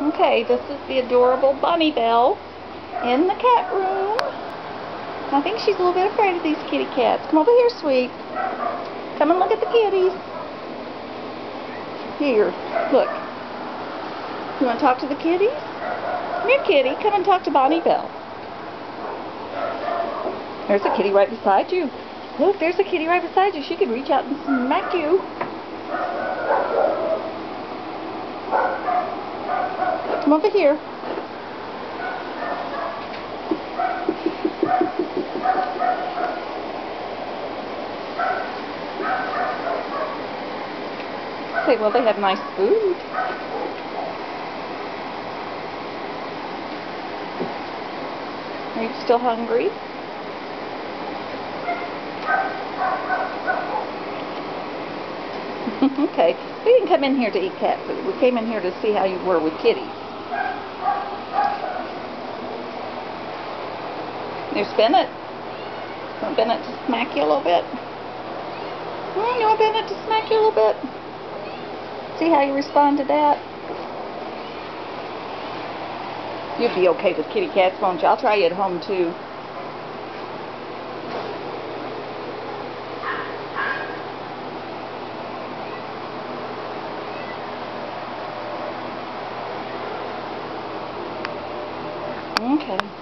Okay, this is the adorable Bunny Belle in the cat room. I think she's a little bit afraid of these kitty cats. Come over here, sweet. Come and look at the kitties. Here, look. You want to talk to the kitties? Come here, kitty. Come and talk to Bunny Belle. There's a kitty right beside you. Look, there's a kitty right beside you. She could reach out and smack you. Come over here. Okay, well, they have nice food. Are you still hungry? Okay, we didn't come in here to eat cat food. We came in here to see how you were with kitties. There's Bennett. Want Bennett to smack you a little bit? You want Bennett to smack you a little bit? See how you respond to that? You'll be okay with kitty cats, won't you? I'll try you at home too. Okay.